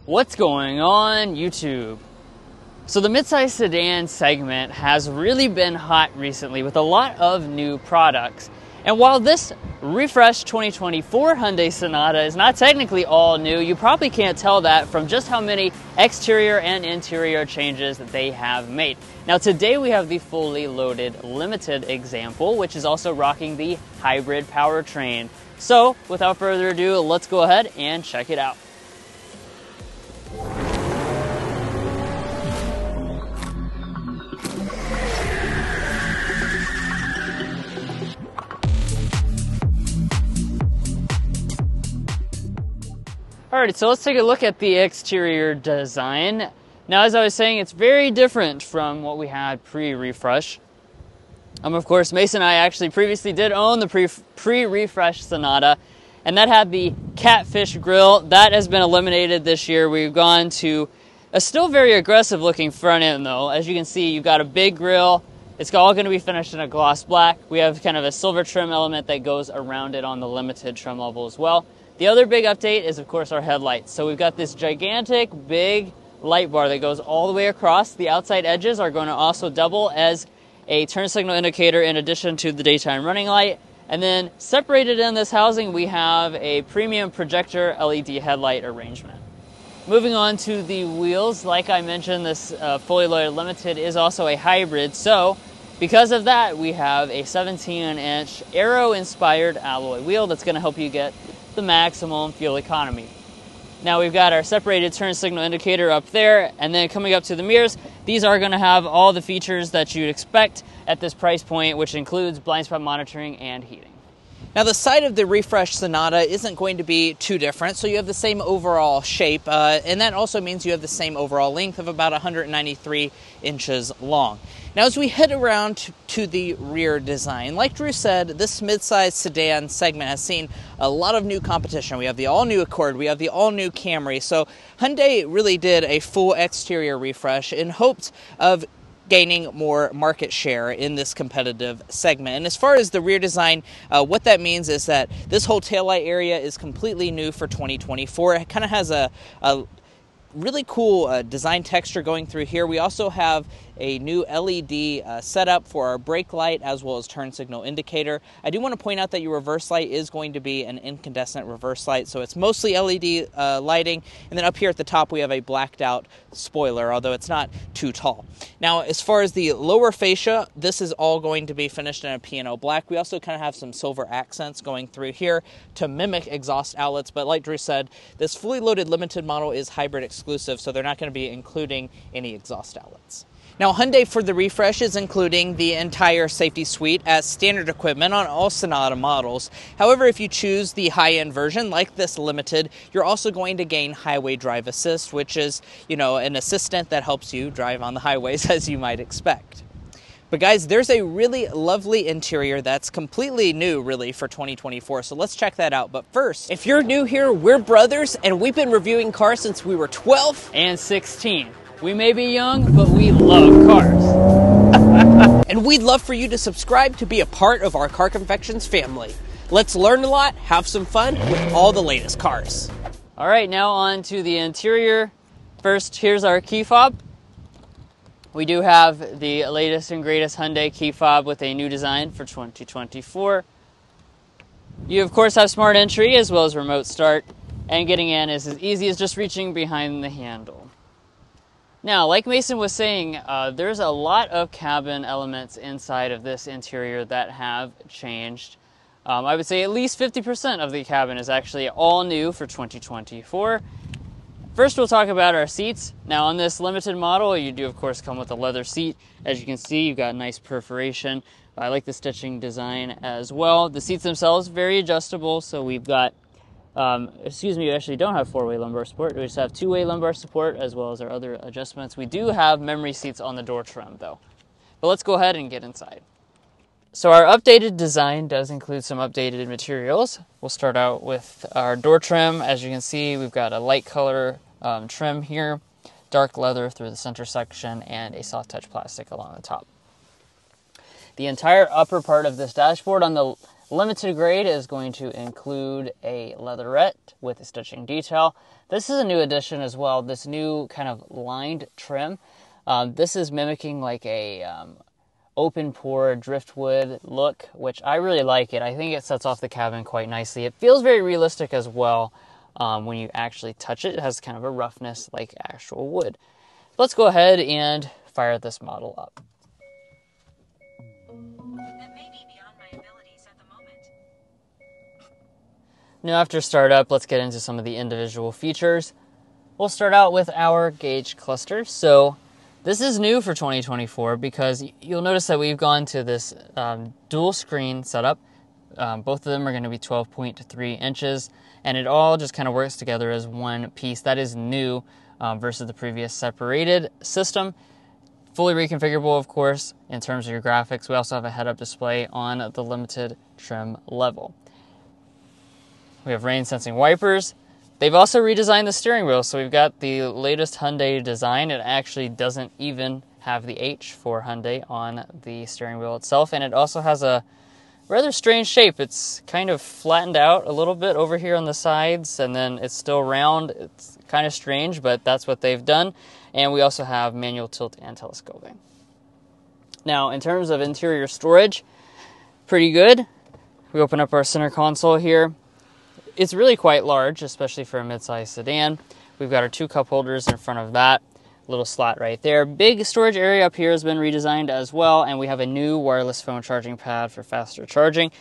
What's going on, YouTube? So the midsize sedan segment has really been hot recently with a lot of new products. And while this refreshed 2024 Hyundai Sonata is not technically all new, you probably can't tell that from just how many exterior and interior changes that they have made. Now today we have the fully loaded limited example, which is also rocking the hybrid powertrain. So without further ado, let's go ahead and check it out. Alright, so let's take a look at the exterior design. Now, as I was saying, it's very different from what we had pre-refresh. Of course, Mason and I actually previously did own the pre-refresh Sonata, and that had the catfish grille. That has been eliminated this year. We've gone to a still very aggressive looking front end though. As you can see, you've got a big grille. It's all going to be finished in a gloss black. We have kind of a silver trim element that goes around it on the limited trim level as well. The other big update is, of course, our headlights. So we've got this gigantic, big light bar that goes all the way across. The outside edges are going to also double as a turn signal indicator in addition to the daytime running light. And then separated in this housing, we have a premium projector LED headlight arrangement. Moving on to the wheels, like I mentioned, this fully loaded limited is also a hybrid. So because of that, we have a 17-inch aero-inspired alloy wheel that's going to help you get the maximum fuel economy. Now we've got our separated turn signal indicator up there, and then coming up to the mirrors, these are going to have all the features that you'd expect at this price point, which includes blind spot monitoring and heating. Now the side of the refreshed Sonata isn't going to be too different, so you have the same overall shape, and that also means you have the same overall length of about 193 inches long. Now as we head around to the rear design, like Drew said, this midsize sedan segment has seen a lot of new competition. We have the all-new Accord, we have the all-new Camry, so Hyundai really did a full exterior refresh in hopes of gaining more market share in this competitive segment. And as far as the rear design, what that means is that this whole taillight area is completely new for 2024. It kind of has a really cool design texture going through here. We also have a new LED setup for our brake light as well as turn signal indicator. I do want to point out that your reverse light is going to be an incandescent reverse light, so it's mostly LED lighting. And then up here at the top we have a blacked out spoiler, although it's not too tall. Now as far as the lower fascia, this is all going to be finished in a P&O black. We also kind of have some silver accents going through here to mimic exhaust outlets, but like Drew said, this fully loaded limited model is hybrid exclusive, so they're not going to be including any exhaust outlets. Now, Hyundai for the refresh is including the entire safety suite as standard equipment on all Sonata models. However, if you choose the high-end version, like this limited, you're also going to gain highway drive assist, which is, an assistant that helps you drive on the highways as you might expect. But guys, there's a really lovely interior that's completely new, really, for 2024, so let's check that out. But first, if you're new here, we're brothers, and we've been reviewing cars since we were 12 and 16. We may be young, but we love cars. And we'd love for you to subscribe to be a part of our Car Confections family. Let's learn a lot, have some fun with all the latest cars. All right, now on to the interior. First, here's our key fob. We do have the latest and greatest Hyundai key fob with a new design for 2024. You, of course, have smart entry as well as remote start, and getting in is as easy as just reaching behind the handle. Now, like Mason was saying, there's a lot of cabin elements inside of this interior that have changed. I would say at least 50% of the cabin is actually all new for 2024. First, we'll talk about our seats. Now, on this limited model, you do, of course, come with a leather seat. As you can see, you've got nice perforation. I like the stitching design as well. The seats themselves, very adjustable, so we've got we actually don't have four-way lumbar support. We just have two-way lumbar support as well as our other adjustments. We do have memory seats on the door trim though. But let's go ahead and get inside. So our updated design does include some updated materials. We'll start out with our door trim. As you can see, we've got a light color trim here, dark leather through the center section, and a soft touch plastic along the top. The entire upper part of this dashboard on the limited grade is going to include a leatherette with a stitching detail. This is a new addition as well, this new kind of lined trim. This is mimicking like a open pore driftwood look, which I really like it. I think it sets off the cabin quite nicely. It feels very realistic as well when you actually touch it. It has kind of a roughness like actual wood. Let's go ahead and fire this model up. That may be beyond my abilities at the moment. Now after startup, let's get into some of the individual features. We'll start out with our gauge cluster. So this is new for 2024 because you'll notice that we've gone to this dual screen setup. Both of them are going to be 12.3 inches, and it all just kind of works together as one piece. That is new versus the previous separated system. Fully reconfigurable, of course, in terms of your graphics. We also have a head-up display on the limited trim level. We have rain-sensing wipers. They've also redesigned the steering wheel, so we've got the latest Hyundai design. It actually doesn't even have the H for Hyundai on the steering wheel itself, and it also has a rather strange shape. It's kind of flattened out a little bit over here on the sides, and then it's still round. It's kind of strange, but that's what they've done. And we also have manual tilt and telescoping. Now, in terms of interior storage, pretty good. We open up our center console here. It's really quite large, especially for a midsize sedan. We've got our 2 cup holders in front of that. Little slot right there. Big storage area up here has been redesigned as well, and we have a new wireless phone charging pad for faster charging.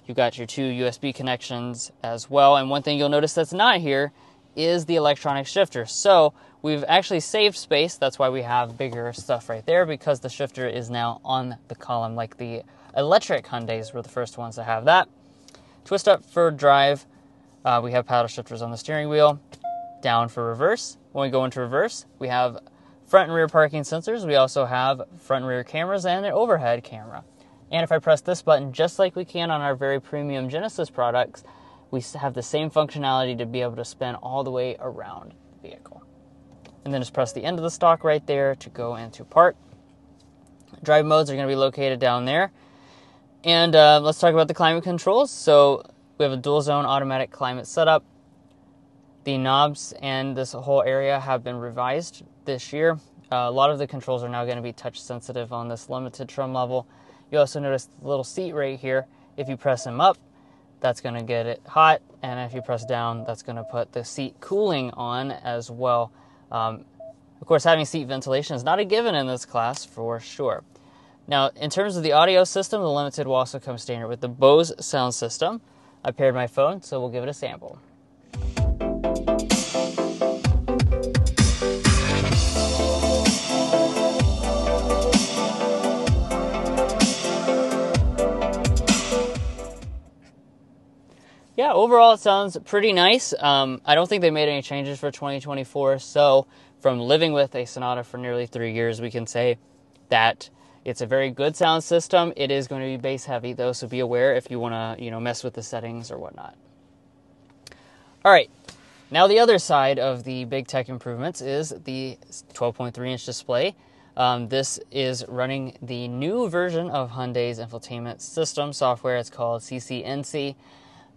You've got your 2 USB connections as well, and one thing you'll notice that's not here is the electronic shifter. So we've actually saved space. That's why we have bigger stuff right there, because the shifter is now on the column, like the electric Hyundais were the first ones to have that. Twist up for drive. We have paddle shifters on the steering wheel. Down for reverse. When we go into reverse, we have front and rear parking sensors. We also have front and rear cameras and an overhead camera. And if I press this button, just like we can on our very premium Genesis products, we have the same functionality to be able to spin all the way around the vehicle. And then just press the end of the stalk right there to go into park. Drive modes are going to be located down there. And let's talk about the climate controls. So we have a dual zone automatic climate setup. The knobs and this whole area have been revised this year. A lot of the controls are now going to be touch sensitive on this limited trim level. You also notice the little seat right here. If you press them up, that's going to get it hot. And if you press down, that's going to put the seat cooling on as well. Of course, having seat ventilation is not a given in this class for sure. Now, in terms of the audio system, the Limited will also come standard with the Bose sound system. I paired my phone, so we'll give it a sample. Yeah, overall it sounds pretty nice. I don't think they made any changes for 2024, so from living with a Sonata for nearly 3 years, we can say that it's a very good sound system. It is going to be bass heavy though, so be aware if you want to, mess with the settings or whatnot. All right, now the other side of the big tech improvements is the 12.3-inch display. This is running the new version of Hyundai's infotainment system software. It's called CCNC.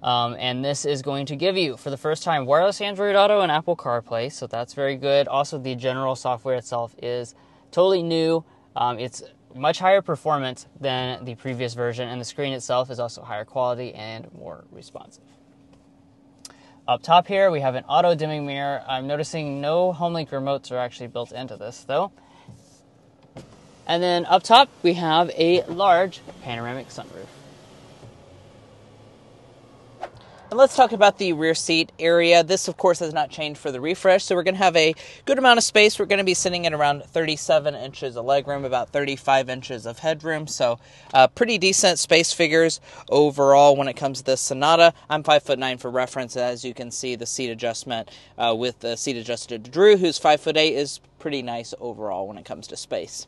And this is going to give you, for the first time, wireless Android Auto and Apple CarPlay, so that's very good. Also, the general software itself is totally new. It's much higher performance than the previous version, and the screen itself is also higher quality and more responsive. Up top here, we have an auto-dimming mirror. I'm noticing no HomeLink remotes are actually built into this, though. And then up top, we have a large panoramic sunroof. And let's talk about the rear seat area. This, of course, has not changed for the refresh, so we're going to have a good amount of space. We're going to be sitting at around 37 inches of legroom, about 35 inches of headroom, so pretty decent space figures overall when it comes to this Sonata. I'm 5'9" for reference. As you can see, the seat adjustment with the seat-adjusted Drew, who's 5'8", is pretty nice overall when it comes to space.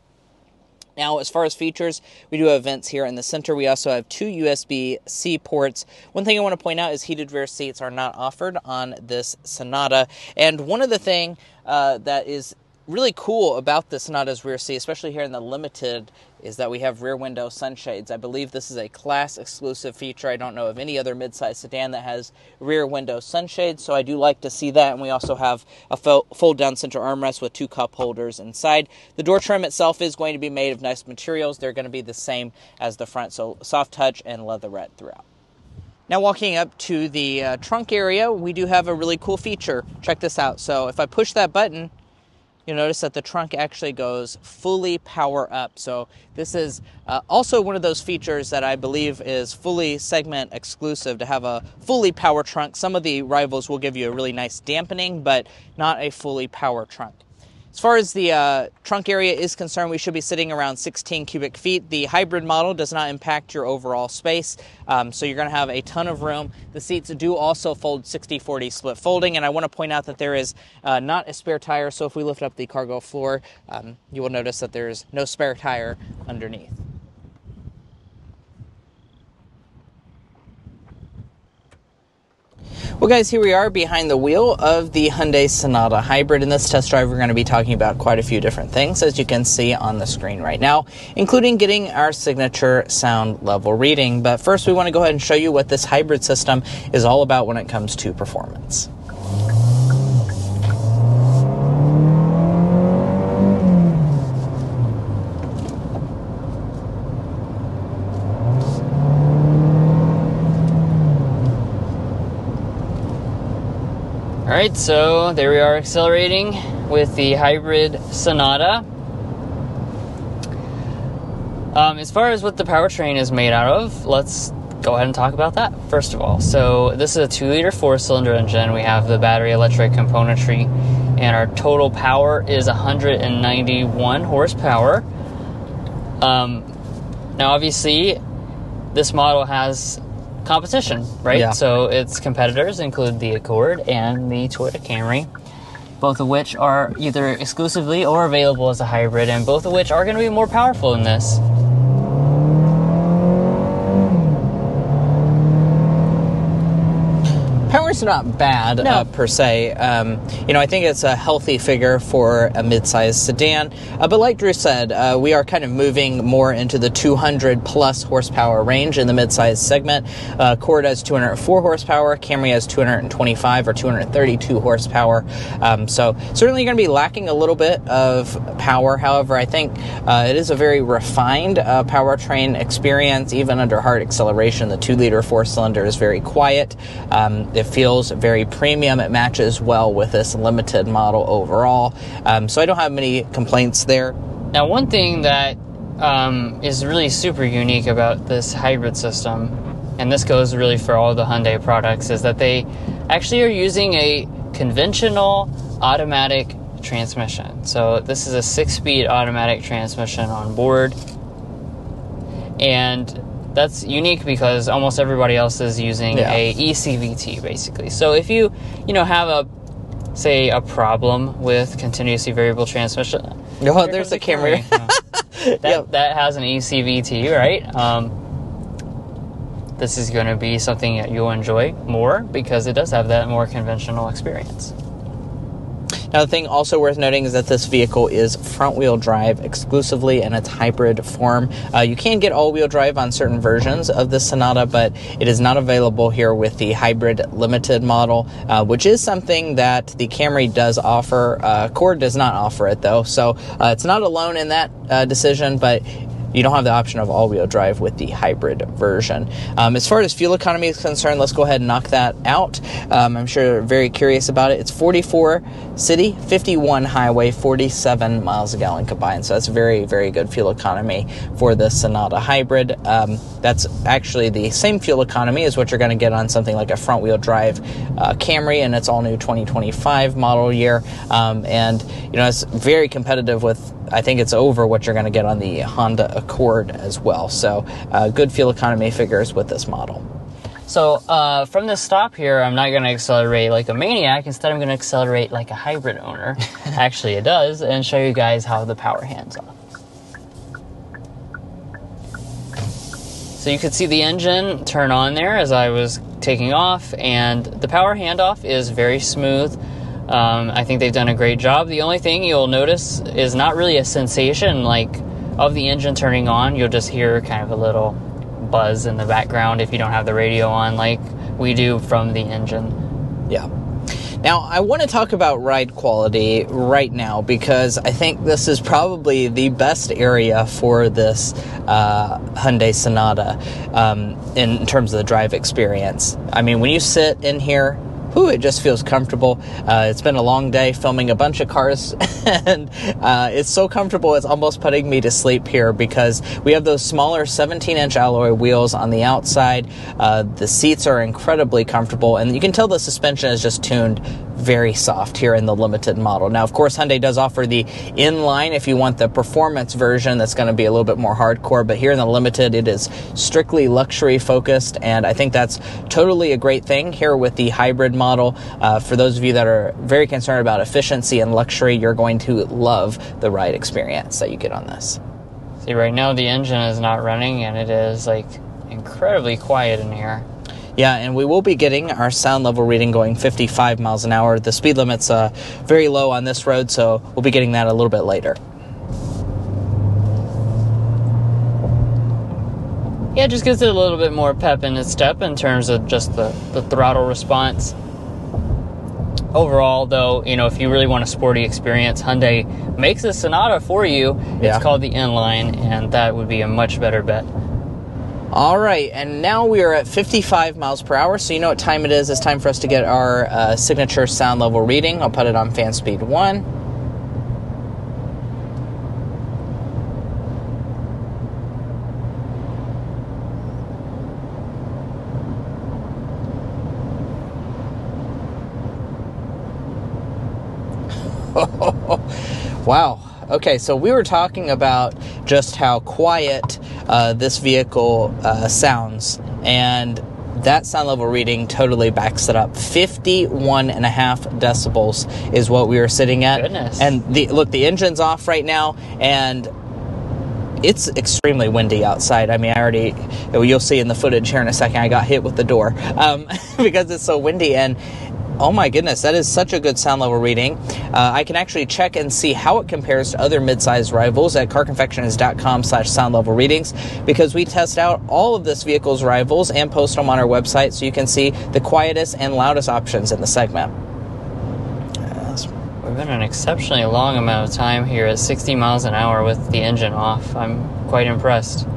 Now, as far as features, we do have vents here in the center. We also have 2 USB-C ports. One thing I want to point out is heated rear seats are not offered on this Sonata. And one of the things that is really cool about the Sonata's rear seat, especially here in the Limited, is that we have rear window sunshades. I believe this is a class exclusive feature. I don't know of any other midsize sedan that has rear window sunshades, so I do like to see that. And we also have a fold down center armrest with 2 cup holders inside. The door trim itself is going to be made of nice materials. They're going to be the same as the front, so soft touch and leatherette throughout. Now walking up to the trunk area, we do have a really cool feature. Check this out. So if I push that button, you'll notice that the trunk actually goes fully power up. So this is also one of those features that I believe is fully segment exclusive, to have a fully power trunk. Some of the rivals will give you a really nice dampening, but not a fully power trunk. As far as the trunk area is concerned, we should be sitting around 16 cubic feet. The hybrid model does not impact your overall space, so you're going to have a ton of room. The seats do also fold 60-40 split folding, and I want to point out that there is not a spare tire, so if we lift up the cargo floor, you will notice that there's no spare tire underneath. Well guys, here we are behind the wheel of the Hyundai Sonata Hybrid. In this test drive, we're going to be talking about quite a few different things, as you can see on the screen right now, including getting our signature sound level reading. But first, we want to go ahead and show you what this hybrid system is all about when it comes to performance. Alright, so there we are accelerating with the hybrid Sonata. As far as what the powertrain is made out of, let's go ahead and talk about that first of all. So this is a 2-liter 4-cylinder engine. We have the battery electric componentry, and our total power is 191 horsepower. Now obviously this model has competition, right? Yeah. So its competitors include the Accord and the Toyota Camry, both of which are either exclusively or available as a hybrid, and both of which are going to be more powerful than this. Power's not bad, per se. I think it's a healthy figure for a midsize sedan. But like Drew said, we are kind of moving more into the 200 plus horsepower range in the midsize segment. Accord has 204 horsepower. Camry has 225 or 232 horsepower. So certainly going to be lacking a little bit of power. However, I think it is a very refined powertrain experience. Even under hard acceleration, the 2-liter 4-cylinder is very quiet. It feels very premium. It matches well with this limited model overall. So I don't have many complaints there. Now, one thing that is really super unique about this hybrid system, and this goes really for all the Hyundai products, is that they actually are using a conventional automatic transmission. So this is a 6-speed automatic transmission on board, and that's unique because almost everybody else is using a ECVT, basically. So if you have a problem with continuously variable transmission, there's a Camry. that has an ECVT, right? This is going to be something that you'll enjoy more because it does have that more conventional experience. Now, the thing also worth noting is that this vehicle is front-wheel drive exclusively in its hybrid form. You can get all-wheel drive on certain versions of the Sonata, but it is not available here with the hybrid limited model, which is something that the Camry does offer. Accord does not offer it, though, so it's not alone in that decision, but you don't have the option of all-wheel drive with the hybrid version. As far as fuel economy is concerned, let's go ahead and knock that out. I'm sure you're very curious about it. It's 44 city, 51 highway, 47 miles a gallon combined. So that's very, very good fuel economy for the Sonata Hybrid. That's actually the same fuel economy as what you're going to get on something like a front-wheel drive Camry in its all-new 2025 model year. And it's very competitive with, I think it's over what you're going to get on the Honda Accord as well. So good fuel economy figures with this model. So from this stop here, I'm not going to accelerate like a maniac. Instead, I'm going to accelerate like a hybrid owner. Actually, it does, and show you guys how the power hands off. So you could see the engine turn on there as I was taking off, and the power handoff is very smooth. I think they've done a great job. The only thing you'll notice is not really a sensation like of the engine turning on. You'll just hear kind of a little buzz in the background if you don't have the radio on like we do from the engine. Yeah. Now, I want to talk about ride quality right now because I think this is probably the best area for this Hyundai Sonata in terms of the drive experience. I mean, when you sit in here, it just feels comfortable. It's been a long day filming a bunch of cars, and it's so comfortable it's almost putting me to sleep here because we have those smaller 17-inch alloy wheels on the outside. The seats are incredibly comfortable, and you can tell the suspension is just tuned very soft here in the limited model. Now, of course, Hyundai does offer the inline if you want the performance version that's going to be a little bit more hardcore, but here in the limited, it is strictly luxury focused, and I think that's totally a great thing here with the hybrid model. For those of you that are very concerned about efficiency and luxury, you're going to love the ride experience that you get on this. See, right now the engine is not running, and it is like incredibly quiet in here. Yeah, and we will be getting our sound level reading going 55 miles an hour. The speed limit's very low on this road, so we'll be getting that a little bit later. Yeah, it just gives it a little bit more pep in its step in terms of just the throttle response. Overall, though, you know, if you really want a sporty experience, Hyundai makes a Sonata for you. Yeah. It's called the Inline, and that would be a much better bet. All right, and now we are at 55 miles per hour, so you know what time it is. It's time for us to get our signature sound level reading. I'll put it on fan speed 1. Wow. Okay, so we were talking about just how quiet this vehicle sounds, and that sound level reading totally backs it up. 51.5 decibels is what we were sitting at. Goodness. And the engine's off right now, and it's extremely windy outside. I mean, you'll see in the footage here in a second, I got hit with the door because it's so windy, and oh my goodness, that is such a good sound level reading. I can actually check and see how it compares to other mid-size rivals at carconfections.com/sound level readings, because we test out all of this vehicle's rivals and post them on our website so you can see the quietest and loudest options in the segment. We've been an exceptionally long amount of time here at 60 miles an hour with the engine off. I'm quite impressed.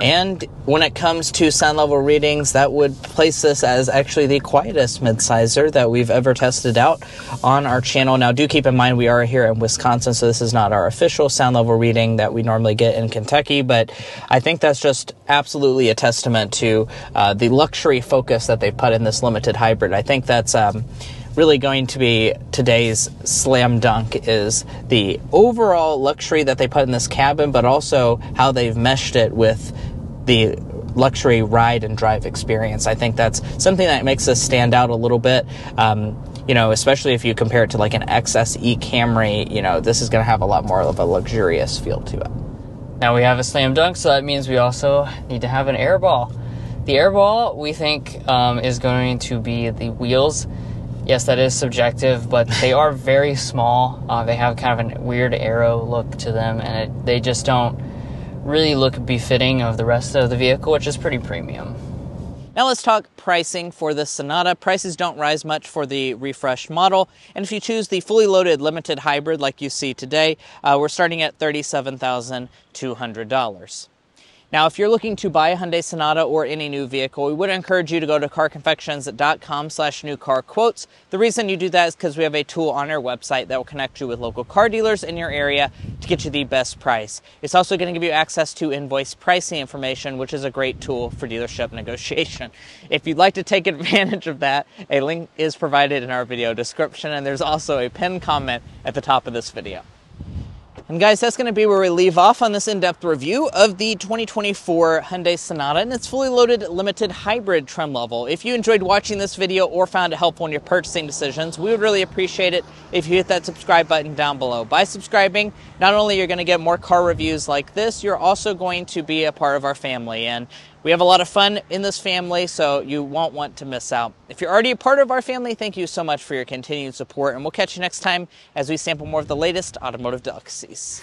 And when it comes to sound level readings, that would place this as actually the quietest midsizer that we've ever tested out on our channel. Now, do keep in mind we are here in Wisconsin, so this is not our official sound level reading that we normally get in Kentucky, but I think that's just absolutely a testament to the luxury focus that they put in this limited hybrid. I think that's really going to be today's slam dunk, is the overall luxury that they put in this cabin, but also how they've meshed it with the luxury ride and drive experience. I think that's something that makes us stand out a little bit. You know, especially if you compare it to like an XSE Camry, you know, this is going to have a lot more of a luxurious feel to it. Now we have a slam dunk, so that means we also need to have an airball. The airball, we think, is going to be the wheels. Yes, that is subjective, but they are very small. They have kind of a weird arrow look to them, and they just don't really look befitting of the rest of the vehicle, which is pretty premium. Now let's talk pricing for the Sonata. Prices don't rise much for the refreshed model, and if you choose the fully loaded limited hybrid like you see today, we're starting at $37,200. Now, if you're looking to buy a Hyundai Sonata or any new vehicle, we would encourage you to go to carconfections.com/newcarquotes. The reason you do that is because we have a tool on our website that will connect you with local car dealers in your area to get you the best price. It's also going to give you access to invoice pricing information, which is a great tool for dealership negotiation. If you'd like to take advantage of that, a link is provided in our video description, and there's also a pinned comment at the top of this video. And guys, that's going to be where we leave off on this in-depth review of the 2024 Hyundai Sonata and its fully loaded limited hybrid trim level. If you enjoyed watching this video or found it helpful in your purchasing decisions, we would really appreciate it if you hit that subscribe button down below. By subscribing, not only you're going to get more car reviews like this, you're also going to be a part of our family. And We have a lot of fun in this family, so you won't want to miss out. If you're already a part of our family, thank you so much for your continued support, and we'll catch you next time as we sample more of the latest automotive delicacies.